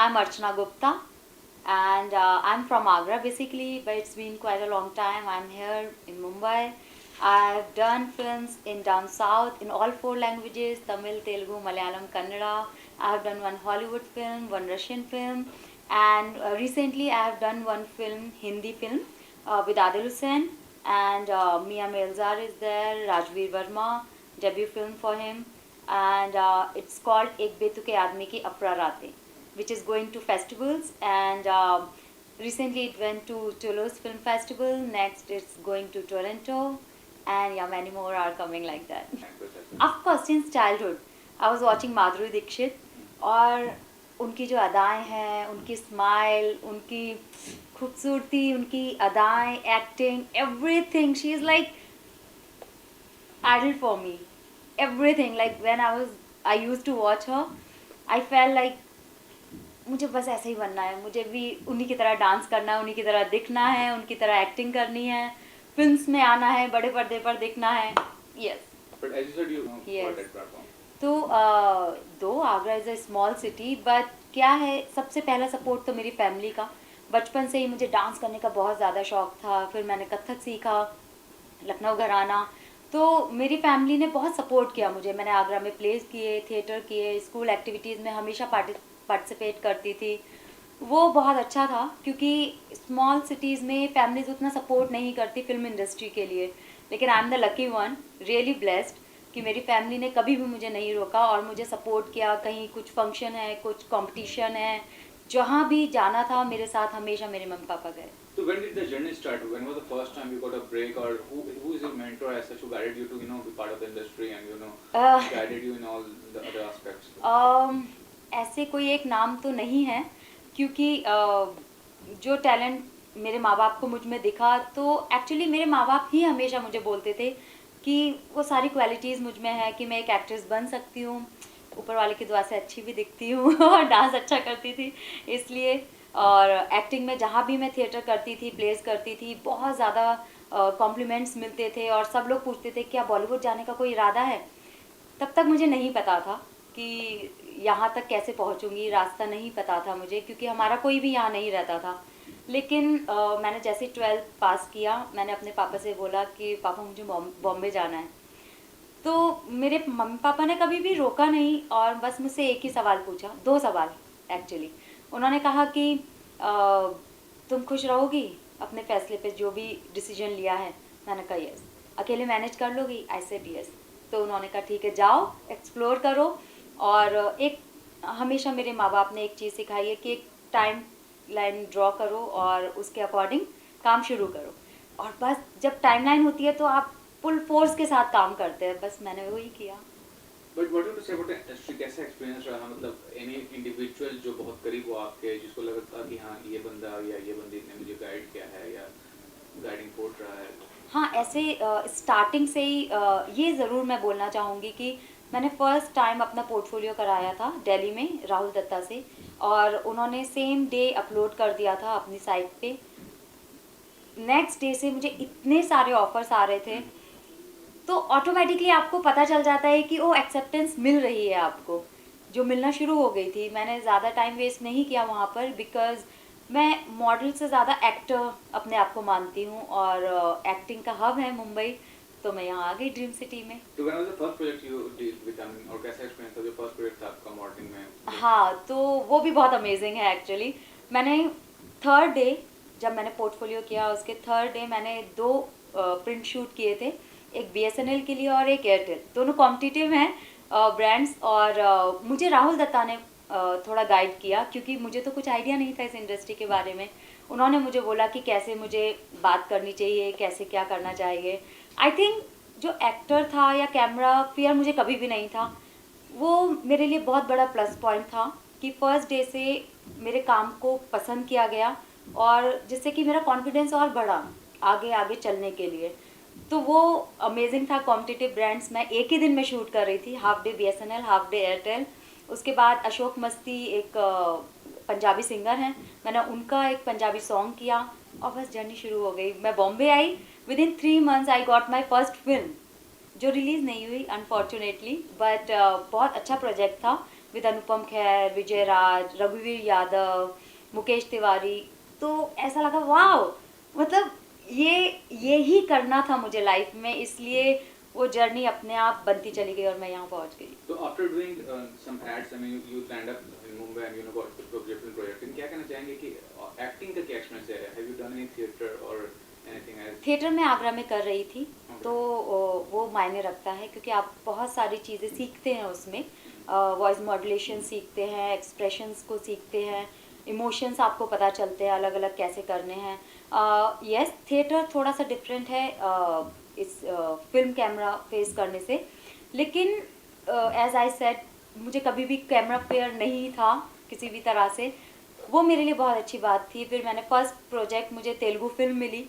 I'm Archana Gupta and I'm from Agra basically, but it's been quite a long time. I'm here in Mumbai. I've done films in down south in all four languages: Tamil, Telugu, Malayalam, Kannada. I've done one Hollywood film, one Russian film, and recently I have done one film, Hindi film, with Adil Hussain, and Mia Melzar is there, Rajveer Verma, debut film for him, and it's called Ek Betuke Aadmi Ki Apra Raatein, which is going to festivals, and recently it went to Toulouse Film Festival. Next it's going to Toronto, and yeah, many more are coming like that. Of course, since childhood I was watching Madhuri Dixit, और उनकी जो अदाएं हैं, उनकी smile, उनकी खूबसूरती, उनकी अदाएं, acting, everything, she is like idol for me. Everything, like when I used to watch her, I felt like मुझे बस ऐसे ही बनना है, मुझे भी उन्हीं की तरह डांस करना है, उन्हीं की तरह दिखना है, उनकी तरह एक्टिंग करनी है, फिल्म्स में आना है, बड़े पर्दे पर दिखना है. Yes. But as you said, you know, Yes. got that platform. तो दो Agra is a small city, but क्या है, सबसे पहला सपोर्ट तो मेरी फैमिली का. बचपन से ही मुझे डांस करने का बहुत ज़्यादा शौक था. फिर मैंने कथक सीखा, लखनऊ घराना. तो मेरी फैमिली ने बहुत सपोर्ट किया मुझे. मैंने आगरा में प्लेस किए, थिएटर किए, स्कूल एक्टिविटीज़ में हमेशा पार्टिसिपेट करती थी. वो बहुत अच्छा था, क्योंकि स्मॉल सिटीज़ में फैमिलीज उतना सपोर्ट नहीं करती फिल्म इंडस्ट्री के लिए. लेकिन I am the lucky one, really blessed, कि मेरी फैमिली ने कभी भी मुझे नहीं रोका और मुझे सपोर्ट किया. कहीं कुछ फंक्शन है, कुछ कंपटीशन है, जहाँ भी जाना था मेरे साथ हमेशा मेरे मम्मी पापा गए. So when did the journey start? When was the first time you got a break, or who is your mentor as such who guided you to be part of the industry and guided you in all the other aspects? ऐसे कोई एक नाम तो नहीं है, क्योंकि जो talent मेरे माँ बाप को मुझ में दिखा, तो एक्चुअली मेरे माँ बाप ही हमेशा मुझे बोलते थे कि वो सारी क्वालिटीज़ मुझ में है, कि मैं एक एक्ट्रेस बन सकती हूँ, ऊपर वाले की दुआ से अच्छी भी दिखती हूँ और डांस अच्छा करती थी इसलिए. और एक्टिंग में जहाँ भी मैं थिएटर करती थी, प्लेस करती थी, बहुत ज़्यादा कॉम्प्लीमेंट्स मिलते थे और सब लोग पूछते थे क्या बॉलीवुड जाने का कोई इरादा है. तब तक मुझे नहीं पता था कि यहाँ तक कैसे पहुँचूँगी, रास्ता नहीं पता था मुझे, क्योंकि हमारा कोई भी यहाँ नहीं रहता था. लेकिन मैंने जैसे 12th पास किया, मैंने अपने पापा से बोला कि पापा मुझे बॉम्बे जाना है. तो मेरे मम्मी पापा ने कभी भी रोका नहीं, और बस मुझसे एक ही सवाल पूछा, दो सवाल एक्चुअली. उन्होंने कहा कि तुम खुश रहोगी अपने फैसले पे, जो भी डिसीजन लिया है. मैंने कहा यस. अकेले मैनेज कर लोगी? I said yes. तो उन्होंने कहा ठीक है, जाओ एक्सप्लोर करो. और एक हमेशा मेरे माँ बाप ने एक चीज़ सिखाई है कि एक टाइम लाइन ड्रॉ करो और उसके अकॉर्डिंग काम शुरू करो. और बस जब टाइमलाइन होती है तो आप फुल फोर्स के साथ काम करते हैं. बस मैंने वही किया. But what do you say about the industry? कैसा एक्सपीरियंस रहा? मतलब any individual जो बहुत करीब हो आपके, जिसको लगा था कि हाँ ये बंदा या ये बंदी ने मुझे गाइड किया है या गाइडिंग फोर्स रहा है? हाँ, ऐसे स्टार्टिंग से ही ये ज़रूर मैं बोलना चाहूँगी कि मैंने फ़र्स्ट टाइम अपना पोर्टफोलियो कराया था दिल्ली में राहुल दत्ता से, और उन्होंने सेम डे अपलोड कर दिया था अपनी साइट पे. नेक्स्ट डे से मुझे इतने सारे ऑफर्स आ रहे थे, तो ऑटोमेटिकली आपको पता चल जाता है कि वो एक्सेप्टेंस मिल रही है आपको, जो मिलना शुरू हो गई थी. मैंने ज़्यादा टाइम वेस्ट नहीं किया वहाँ पर, बिकॉज़ मैं मॉडल से ज़्यादा एक्टर अपने आप को मानती हूँ, और एक्टिंग का हब है मुंबई, तो मैं यहाँ आ गई ड्रीम सिटी में. तो when was the first project you did with them, और कैसा एक्सपीरियंस था जो फर्स्ट प्रोजेक्ट था आपका मॉडलिंग में? हाँ, तो वो भी बहुत अमेजिंग है एक्चुअली. मैंने थर्ड डे जब मैंने पोर्टफोलियो किया, उसके थर्ड डे मैंने दो प्रिंट शूट किए थे, एक BSNL के लिए और एक एयरटेल. दोनों कॉम्पिटिटिव हैं ब्रांड्स, और मुझे राहुल दत्ता ने थोड़ा गाइड किया, क्योंकि मुझे तो कुछ आइडिया नहीं था इस इंडस्ट्री के बारे में. उन्होंने मुझे बोला कि कैसे मुझे बात करनी चाहिए, कैसे क्या करना चाहिए. आई थिंक जो एक्टर था या कैमरा फियर मुझे कभी भी नहीं था, वो मेरे लिए बहुत बड़ा प्लस पॉइंट था कि फर्स्ट डे से मेरे काम को पसंद किया गया, और जिससे कि मेरा कॉन्फिडेंस और बढ़ा आगे आगे चलने के लिए. तो वो अमेजिंग था. कॉम्पिटिटिव ब्रांड्स मैं एक ही दिन में शूट कर रही थी, half day BSNL, half day Airtel. उसके बाद अशोक मस्ती एक पंजाबी सिंगर हैं, मैंने उनका एक पंजाबी सॉन्ग किया, और बस जर्नी शुरू हो गई. मैं बॉम्बे आई, within 3 months I got my first film, जो रिलीज़ नहीं हुई अनफॉर्चुनेटली, बट बहुत अच्छा प्रोजेक्ट था. विद अनुपम खेर, विजय राज, रघुवीर यादव, मुकेश तिवारी। तो ऐसा लगा वाह, मतलब ये ही करना था मुझे लाइफ में, इसलिए वो जर्नी अपने आप बनती चली गई और मैं यहाँ पहुँच गई। So after doing some ads, I mean, you landed up in Mumbai and got the different project. क्या कहना चाहेंगे कि acting का क्या experience है? Have you done any theater or anything else? Theatre में आगरा में कर रही थी, Okay. तो वो मायने रखता है क्योंकि आप बहुत सारी चीज़ें सीखते हैं उसमें। वॉइस मॉड्यूलेशन सीखते हैं, एक्सप्रेशंस को सीखते हैं, इमोशंस आपको पता चलते हैं अलग अलग कैसे करने हैं। यस, थिएटर थोड़ा सा डिफरेंट है इस फिल्म कैमरा फेस करने से, लेकिन एज आई सेड मुझे कभी भी कैमरा फेयर नहीं था किसी भी तरह से, वो मेरे लिए बहुत अच्छी बात थी। फिर मैंने फर्स्ट प्रोजेक्ट, मुझे तेलुगु फिल्म मिली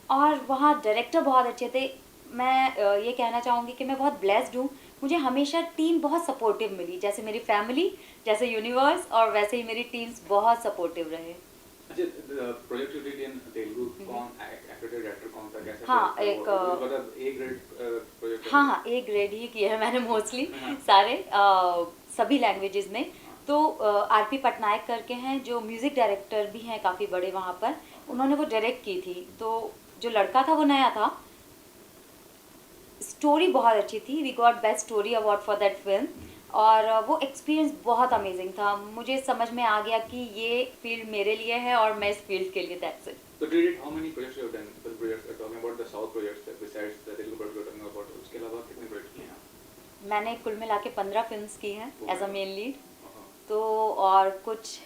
और वहाँ डायरेक्टर बहुत अच्छे थे। मैं ये कहना चाहूँगी कि मैं बहुत ब्लेस्ड हूँ, मुझे हमेशा टीम बहुत सपोर्टिव मिली, जैसे मेरी फैमिली, जैसे यूनिवर्स, और वैसे ही मेरी टीम्स बहुत सपोर्टिव रहे। अच्छा, project you did in Telugu, कौन एक्टर डायरेक्टर कौन था, कैसा? हाँ, था एक वो? मतलब ए ग्रेड प्रोजेक्ट? हाँ, ए ग्रेड ही किए हैं मैंने मोस्टली हाँ। सारे सभी लैंग्वेजेस में। तो आरपी पटनायक करके हैं जो म्यूज़िक डायरेक्टर भी हैं काफ़ी बड़े वहाँ पर, उन्होंने वो डायरेक्ट की थी। तो जो लड़का था वो नया था, स्टोरी बहुत अच्छी थी, we got best story award for that film, और वो एक्सपीरियंस बहुत अमेजिंग था। मुझे समझ में आ गया कि ये फील्ड मेरे लिए है और मैं इस फील्ड के लिए, that's it. So did it, how many projects you have done? The projects are talking about the South projects besides the Telugu project you're talking about. उसके अलावा कितने projects किए हैं? मैंने कुल मिला के 15 फिल्म्स की हैं एज अ मेन लीड, हाँ। तो और कुछ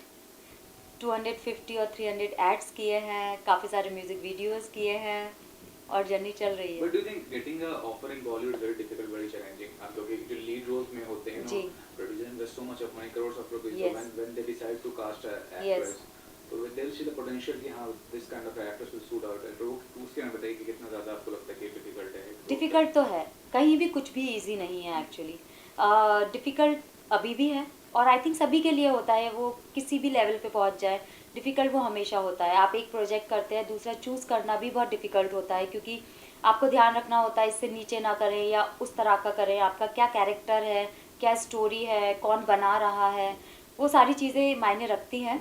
250 और 300 एड्स किए हैं, काफ़ी सारे म्यूज़िक वीडियोस किए हैं, और जर्नी चल रही है। But do you think getting a offer in Bollywood is very difficult, very challenging? क्योंकि जो lead roles में होते हैं, जी। producer invest so much of money, crores of rupees. Yes. So when they decide to cast a Yes. actress, तो they'll see the potential कि हाँ this kind of actress will suit out. तो उसके में बताइए कि कितना ज़्यादा आपको लगता है कि difficult है? डिफ़िकल्ट तो है, कहीं भी कुछ भी इजी नहीं है एक्चुअली। डिफ़िकल्ट अभी भी है, और आई थिंक सभी के लिए होता है, वो किसी भी लेवल पे पहुंच जाए, डिफ़िकल्ट वो हमेशा होता है। आप एक प्रोजेक्ट करते हैं, दूसरा चूज़ करना भी बहुत डिफ़िकल्ट होता है, क्योंकि आपको ध्यान रखना होता है इससे नीचे ना करें या उस तरह का करें, आपका क्या कैरेक्टर है, क्या स्टोरी है, कौन बना रहा है, वो सारी चीज़ें मायने रखती हैं।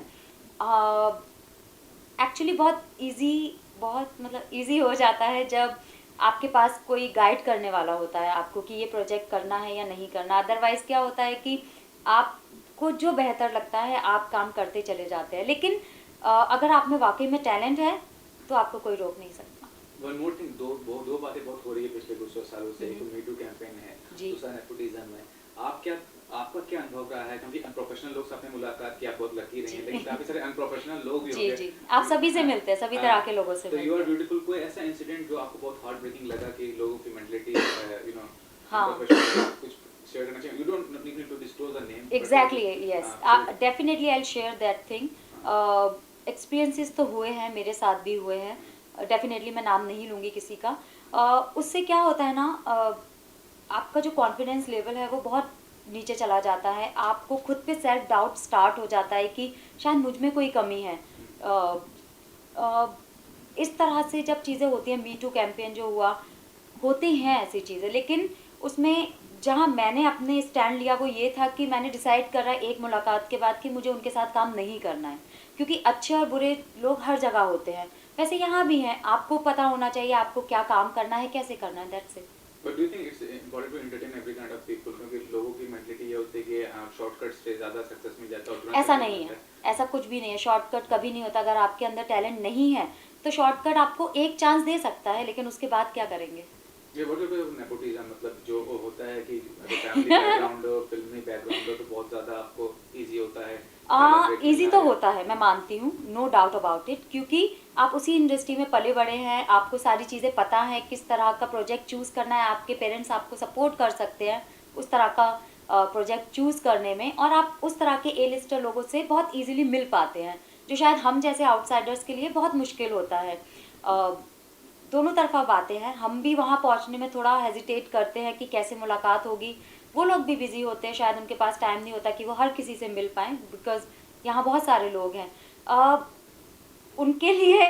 एक्चुअली बहुत मतलब इजी हो जाता है जब आपके पास कोई गाइड करने वाला होता है आपको कि ये प्रोजेक्ट करना है या नहीं करना। अदरवाइज़ क्या होता है कि आपको जो बेहतर लगता है आप काम करते चले जाते हैं, लेकिन अगर आप में वाकई में टैलेंट है तो आपको कोई रोक नहीं सकता। One more thing, दो बातें बहुत हो रही है पिछले कुछ सालों से। एक मी टू कैंपेन है, जी। दूसरा नेपोटिज्म है। आपका क्या अनुभव रहा है? क्योंकि अनप्रोफेशनल लोग से आपने मुलाकात की, आप बहुत लकी रही हैं, लेकिन काफी सारे अनप्रोफेशनल लोग भी जी होंगे। जी, आप सभी से मिलते हैं, सभी तरह के लोगों से तो मिलते यू आर हैं। ब्यूटीफुल, कोई ऐसा इंसिडेंट जो आपको बहुत हार्ट ब्रेकिंग लगा कि लोगों की मेंटलिटी हाँ। कुछ शेयर करना चाहिए? You don't need to disclose the name. Exactly, yes, definitely I share that thing. Experiences तो हुए हैं, मेरे साथ भी हुए हैं, डेफिनेटली मैं नाम नहीं लूँगी किसी का। उससे क्या होता है ना, आपका जो कॉन्फिडेंस लेवल है वो बहुत नीचे चला जाता है, आपको खुद पे सेल्फ डाउट स्टार्ट हो जाता है कि शायद मुझ में कोई कमी है। इस तरह से जब चीज़ें होती हैं, मी टू कैंपेन जो हुआ, होती हैं ऐसी चीज़ें, लेकिन उसमें जहाँ मैंने अपने स्टैंड लिया वो ये था कि मैंने डिसाइड करा एक मुलाकात के बाद कि मुझे उनके साथ काम नहीं करना है, क्योंकि अच्छे और बुरे लोग हर जगह होते हैं, वैसे यहाँ भी हैं। आपको पता होना चाहिए आपको क्या काम करना है, कैसे करना है, that's it. But do you think it's important to entertain every kind of people? क्योंकि लोगों की मेंटलिटी ये होती है कि शॉर्टकट से ज़्यादा सक्सेस मिल जाता है। ऐसा नहीं है, ऐसा कुछ भी नहीं है, शॉर्टकट कभी नहीं होता। अगर आपके अंदर टैलेंट नहीं है तो शॉर्टकट आपको एक चांस दे सकता है, लेकिन उसके बाद क्या करेंगे? ये नेपोटिज्म मतलब जो होता है कि फैमिली बैकग्राउंड हो, फिल्मी बैकग्राउंड हो, तो बहुत ज़्यादा आपको इजी होता है। इजी तो होता है, मैं मानती हूँ, नो डाउट अबाउट इट, क्योंकि आप उसी इंडस्ट्री में पले बड़े हैं, आपको सारी चीज़ें पता है, किस तरह का प्रोजेक्ट चूज़ करना है, आपके पेरेंट्स आपको सपोर्ट कर सकते हैं उस तरह का प्रोजेक्ट चूज़ करने में, और आप उस तरह के ए लिस्टर लोगों से बहुत इजीली मिल पाते हैं, जो शायद हम जैसे आउटसाइडर्स के लिए बहुत मुश्किल होता है। दोनों तरफा बातें हैं, हम भी वहाँ पहुँचने में थोड़ा हेजिटेट करते हैं कि कैसे मुलाकात होगी, वो लोग भी बिजी होते हैं, शायद उनके पास टाइम नहीं होता कि वो हर किसी से मिल पाएँ, बिकॉज यहाँ बहुत सारे लोग हैं। उनके लिए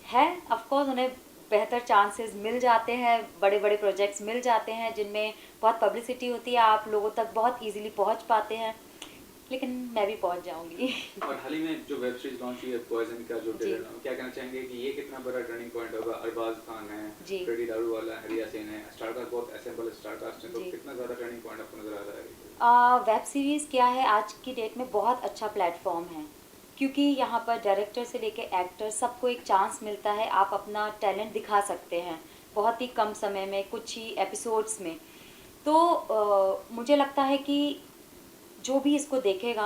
है ऑफकोर्स, उन्हें बेहतर चांसेस मिल जाते हैं, बड़े बड़े प्रोजेक्ट्स मिल जाते हैं जिनमें बहुत पब्लिसिटी होती है, आप लोगों तक बहुत इजीली पहुंच पाते हैं, लेकिन मैं भी पहुंच जाऊंगी। और हाल ही में जो वेब सीरीज लॉन्च हुई है पॉइजन का जो जी। ट्रेलर, क्या कहना चाहेंगे कि ये कितना बड़ा टर्निंग पॉइंट होगा? अरबाज खान है, जी। फ्रेडी दारूवाला, हरी यासीन है, स्टार कास्ट बहुत असेंबल स्टार कास्ट है, तो जी। कितना ज़्यादा टर्निंग पॉइंट आपको नजर आ रहा है? वेब सीरीज़ क्या है, आज की डेट में बहुत अच्छा प्लेटफॉर्म है, क्योंकि यहाँ पर डायरेक्टर से लेके एक्टर सबको एक चांस मिलता है, आप अपना टैलेंट दिखा सकते हैं बहुत ही कम समय में, कुछ ही एपिसोड्स में। तो मुझे लगता है कि जो भी इसको देखेगा,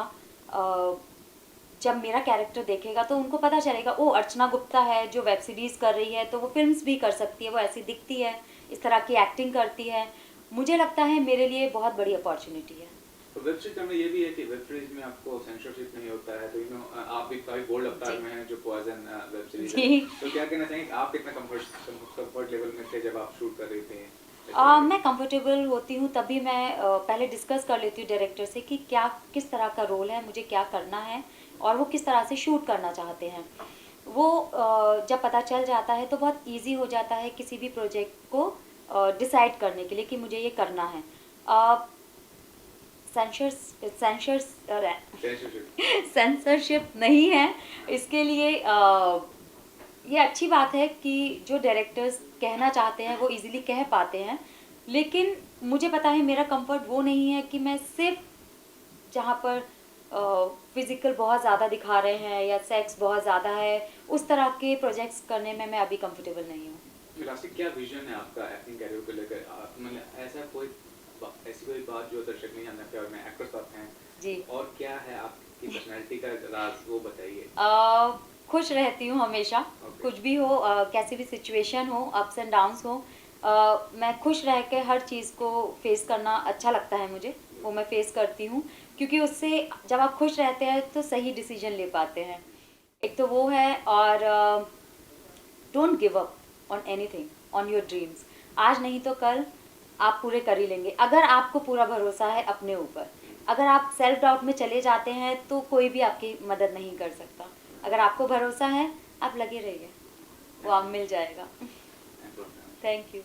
जब मेरा कैरेक्टर देखेगा तो उनको पता चलेगा, ओ अर्चना गुप्ता है जो वेब सीरीज़ कर रही है, तो वो फिल्म्स भी कर सकती है, वो ऐसी दिखती है, इस तरह की एक्टिंग करती है। मुझे लगता है मेरे लिए बहुत बड़ी अपॉर्चुनिटी है। तो वेब सीरीज में ये भी है कि वेब सीरीज में आपको सेंसरशिप नहीं होता है, तो आप भी काफी बोल्ड अवतार जी। में हैं जो पॉइजन वेब सीरीज है, जी। तो क्या कहना चाहेंगे आप कितना कंफर्ट लेवल में थे जब आप शूट कर रहे थे? मैं कंफर्टेबल होती हूँ तभी मैं पहले डिस्कस कर लेती हूँ डायरेक्टर से कि क्या किस तरह का रोल है, मुझे क्या करना है और वो किस तरह से शूट करना चाहते हैं। वो जब पता चल जाता है तो बहुत इजी हो जाता है किसी भी प्रोजेक्ट को डिसाइड करने के लिए कि मुझे ये करना है। सेंसर्स सेंसर्स सेंसरशिप सेंसरशिप नहीं है इसके लिए। ये अच्छी बात है कि जो डायरेक्टर्स कहना चाहते हैं वो इजीली कह पाते हैं, लेकिन मुझे पता है मेरा कंफर्ट वो नहीं है कि मैं सिर्फ जहाँ पर फिजिकल बहुत ज़्यादा दिखा रहे हैं या सेक्स बहुत ज़्यादा है, उस तरह के प्रोजेक्ट्स करने में मैं अभी कंफर्टेबल नहीं हूँ। क्लासिक क्या विजन है आपका एक्टिंग कैरियर को लेकर? मतलब ऐसी कोई बात जो दर्शक नहीं जानते और मैं एक्टर्स साथ हैं जी। और क्या है आपकी पर्सनैलिटी का राज, वो बताइए। खुश रहती हूँ हमेशा, Okay. कुछ भी हो, कैसी भी सिचुएशन हो, अप्स एंड डाउन्स हो, मैं खुश रह के हर चीज़ को फेस करना अच्छा लगता है मुझे, वो मैं फेस करती हूँ, क्योंकि उससे जब आप खुश रहते हैं तो सही डिसीजन ले पाते हैं। एक तो वो है, और don't give up on anything, on your dreams. आज नहीं तो कल आप पूरे कर ही लेंगे, अगर आपको पूरा भरोसा है अपने ऊपर। अगर आप सेल्फ डाउट में चले जाते हैं तो कोई भी आपकी मदद नहीं कर सकता। अगर आपको भरोसा है, आप लगे रहिए, वो आप मिल जाएगा। Thank you.